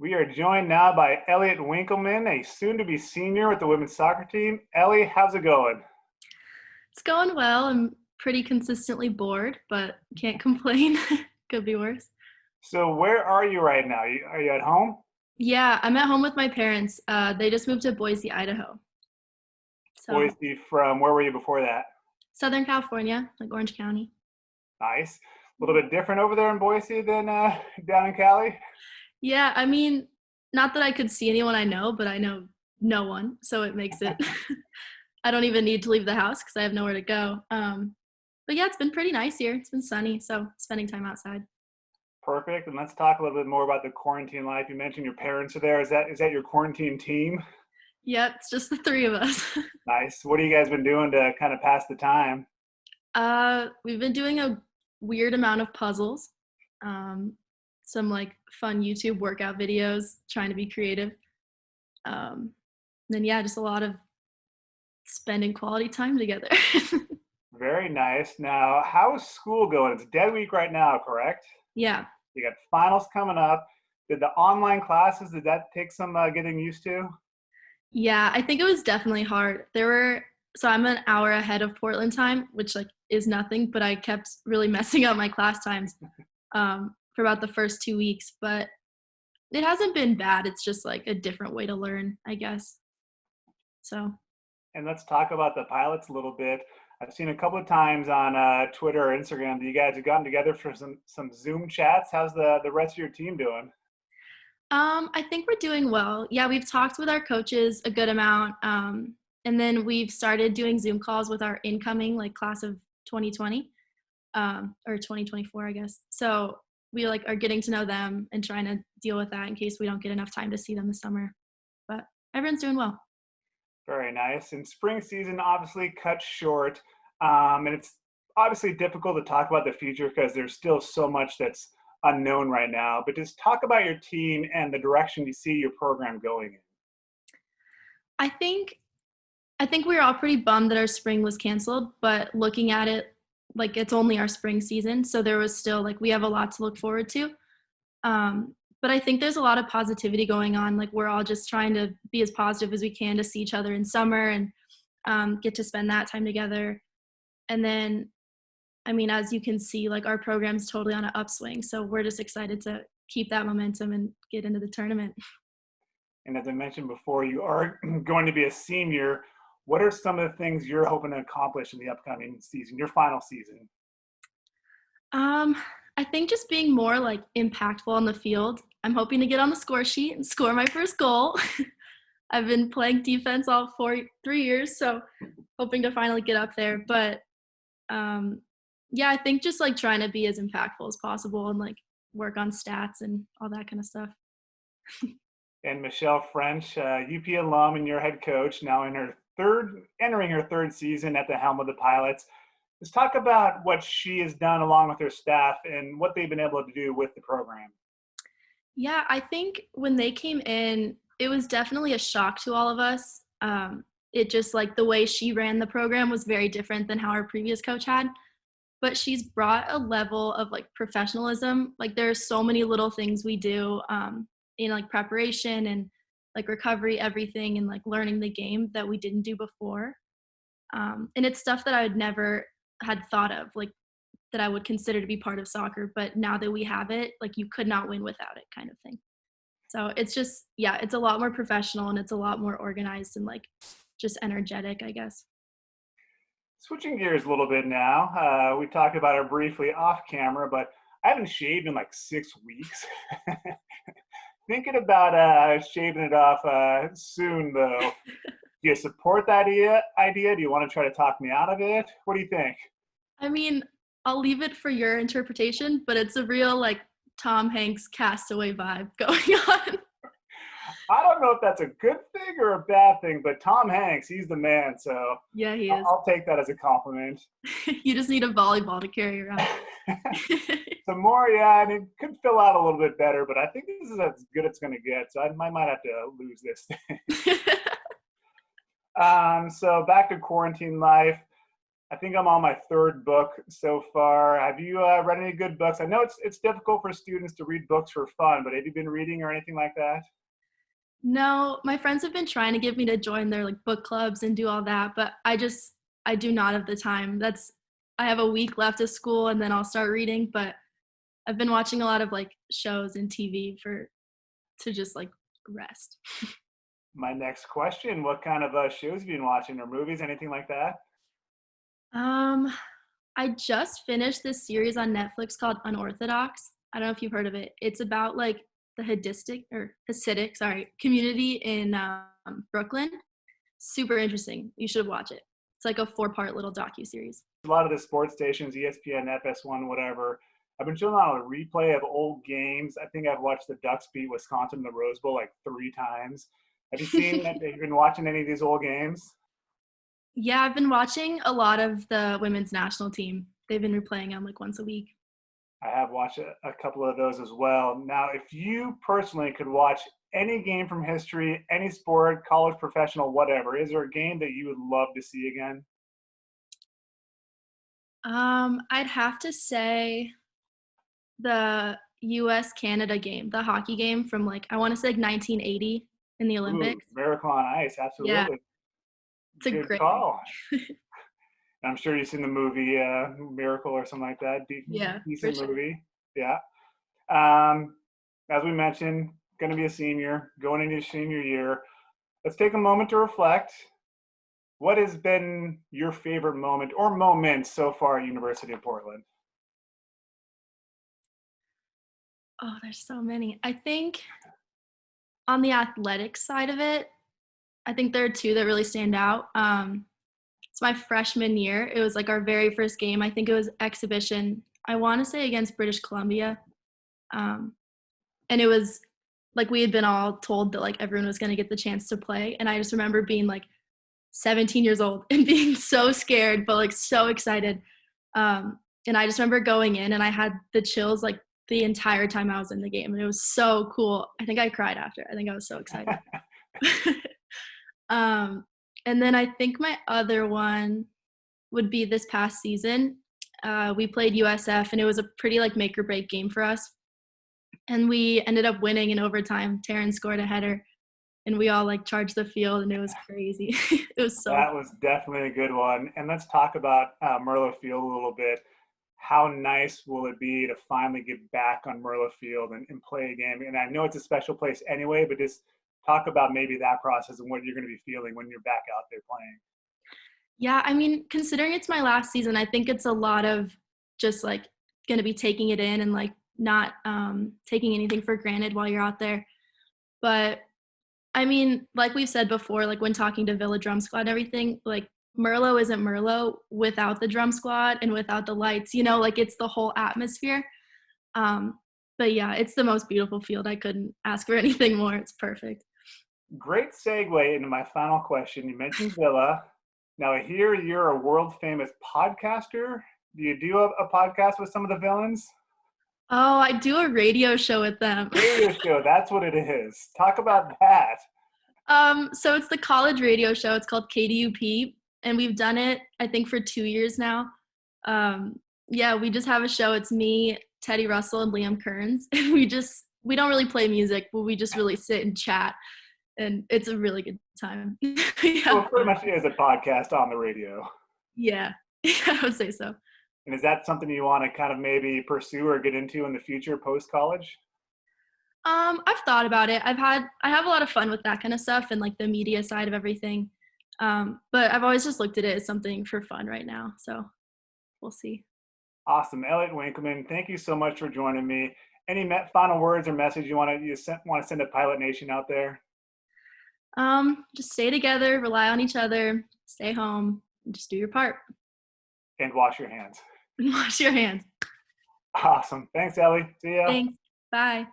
We are joined now by Ellie Winklemann, a soon-to-be senior with the women's soccer team. Ellie, how's it going? It's going well. I'm pretty consistently bored, but can't complain. Could be worse. So where are you right now? Are you at home? Yeah, I'm at home with my parents. They just moved to Boise, Idaho. So, Boise from where were you before that? Southern California, like Orange County. Nice. A little bit different over there in Boise than down in Cali? Yeah, I mean, not that I could see anyone I know, but I know no one. So it makes it, I don't even need to leave the house because I have nowhere to go. But yeah, it's been pretty nice here. It's been sunny. So spending time outside. Perfect. And let's talk a little bit more about the quarantine life. You mentioned your parents are there. Is that your quarantine team? Yep, it's just the three of us. Nice. What have you guys been doing to kind of pass the time? We've been doing a weird amount of puzzles, um, some like fun YouTube workout videos, trying to be creative. Then yeah, just a lot of spending quality time together. Very nice. Now, how is school going? It's dead week right now, correct? Yeah. You got finals coming up. Did the online classes, did that take some getting used to? Yeah, I think it was definitely hard. So I'm an hour ahead of Portland time, which like is nothing, but I kept really messing up my class times for about the first 2 weeks. But it hasn't been bad. It's just like a different way to learn, I guess. So And let's talk about the pilots a little bit. I've seen a couple of times on Twitter or Instagram that you guys have gotten together for some Zoom chats. How's the rest of your team doing? I think we're doing well. Yeah, we've talked with our coaches a good amount. And then we've started doing Zoom calls with our incoming like class of 2020, or 2024, I guess. So we like are getting to know them and trying to deal with that in case we don't get enough time to see them this summer. But everyone's doing well. Very nice. And spring season obviously cut short. And it's obviously difficult to talk about the future because there's still so much that's unknown right now. But just talk about your team and the direction you see your program going in. I think I think we were all pretty bummed that our spring was canceled, but looking at it like it's only our spring season, so there was still like we have a lot to look forward to. But I think there's a lot of positivity going on. Like we're all just trying to be as positive as we can to see each other in summer and get to spend that time together. And then, I mean, as you can see, like our program's totally on an upswing. So we're just excited to keep that momentum and get into the tournament. And as I mentioned before, you are going to be a senior. What are some of the things you're hoping to accomplish in the upcoming season, your final season? Um, I think just being more like impactful on the field. I'm hoping to get on the score sheet and score my first goal. I've been playing defense all 3 years, so hoping to finally get up there. But um, yeah, I think just like trying to be as impactful as possible and like work on stats and all that kind of stuff. And Michelle French, UP alum and your head coach, now in her entering her third season at the helm of the Pilots. Let's talk about what she has done along with her staff and what they've been able to do with the program. Yeah, I think when they came in, it was definitely a shock to all of us. It just like the way she ran the program was very different than how our previous coach had. But she's brought a level of like professionalism. Like there are so many little things we do in like preparation and like recovery, everything, and like learning the game that we didn't do before. And it's stuff that I would never had thought of, like that I would consider to be part of soccer. But now that we have it, like you could not win without it, kind of thing. So it's just, yeah, it's a lot more professional and it's a lot more organized and like just energetic, I guess. Switching gears a little bit now, we talked about it briefly off camera, but I haven't shaved in like 6 weeks. Thinking about shaving it off soon, though. Do you support that idea? Do you want to try to talk me out of it? What do you think? I mean, I'll leave it for your interpretation, but it's a real like Tom Hanks castaway vibe going on. I don't know if that's a good thing or a bad thing, but Tom Hanks, he's the man, so Yeah, he is. I'll take that as a compliment. You just need a volleyball to carry around. Some more, yeah, and it could fill out a little bit better, but I think this is as good as it's going to get, so I might have to lose this thing. So back to quarantine life. I think I'm on my third book so far. Have you read any good books? I know it's difficult for students to read books for fun, but have you been reading or anything like that? No, my friends have been trying to get me to join their like book clubs and do all that, but I do not have the time. I have a week left of school and then I'll start reading, but I've been watching a lot of like shows and TV for to just like rest. My next question, what kind of shows have you been watching or movies, anything like that? Um, I just finished this series on Netflix called Unorthodox. I don't know if you've heard of it. It's about like the Hasidic, sorry, community in Brooklyn. Super interesting. You should watch it. It's like a 4-part little docu-series. A lot of the sports stations, ESPN, FS1, whatever. I've been showing on a replay of old games. I think I've watched the Ducks beat Wisconsin in the Rose Bowl like 3 times. Have you seen that? Have you been watching any of these old games? Yeah, I've been watching a lot of the women's national team. They've been replaying them like once a week. I have watched a couple of those as well. Now, if you personally could watch any game from history, any sport, college, professional, whatever, is there a game that you would love to see again? I'd have to say the US Canada game, the hockey game from like I want to say like 1980 in the Ooh, Olympics. Miracle on Ice, Yeah, absolutely. it's a Good great call. I'm sure you've seen the movie Miracle or something like that. yeah, for Decent sure. movie. Yeah. Um, as we mentioned, going to be a senior, going into your senior year. Let's take a moment to reflect. What has been your favorite moment or moments so far at University of Portland? Oh, there's so many. I think on the athletic side of it, I think there are two that really stand out. It's my freshman year. It was like our very first game. I think it was exhibition. I want to say against British Columbia. Um, and it was like we had been all told that like everyone was going to get the chance to play. And I just remember being like 17 years old and being so scared, but like so excited. And I just remember going in and I had the chills like the entire time I was in the game. And it was so cool. I think I cried after. I think I was so excited. um, and then I think my other one would be this past season. We played USF and it was a pretty like make or break game for us. And we ended up winning in overtime. Taryn scored a header and we all like charged the field and it was crazy. It was so That was definitely a good one. And let's talk about Merlo Field a little bit. How nice will it be to finally get back on Merlo Field and play a game? And I know it's a special place anyway, but just talk about maybe that process and what you're going to be feeling when you're back out there playing. Yeah, I mean, considering it's my last season, I think it's a lot of just like going to be taking it in and like not taking anything for granted while you're out there. But I mean, like we've said before, like when talking to Villa Drum Squad and everything, like Merlot isn't Merlot without the drum squad and without the lights, you know, like it's the whole atmosphere. Um, but yeah, it's the most beautiful field. I couldn't ask for anything more. It's perfect. Great segue into my final question. You mentioned Villa. Now, I hear you're a world famous podcaster. Do you do a podcast with some of the villains? Oh, I do a radio show with them. Radio show, that's what it is. Talk about that. So it's the college radio show. It's called KDUP, and we've done it, I think, for 2 years now. Yeah, we just have a show. It's me, Teddy Russell, and Liam Kearns. And we don't really play music, but we just really sit and chat, and it's a really good time. So Yeah. it pretty much is a podcast on the radio. Yeah. Yeah, I would say so. And is that something you want to kind of maybe pursue or get into in the future post college? I've thought about it. I have a lot of fun with that kind of stuff and like the media side of everything. But I've always just looked at it as something for fun right now. So we'll see. Awesome. Elliot Winklemann, thank you so much for joining me. Any final words or message you want to send to Pilot Nation out there? Just stay together, rely on each other, stay home, and just do your part. And wash your hands. Wash your hands. Awesome. Thanks, Ellie. See ya. Thanks. Bye.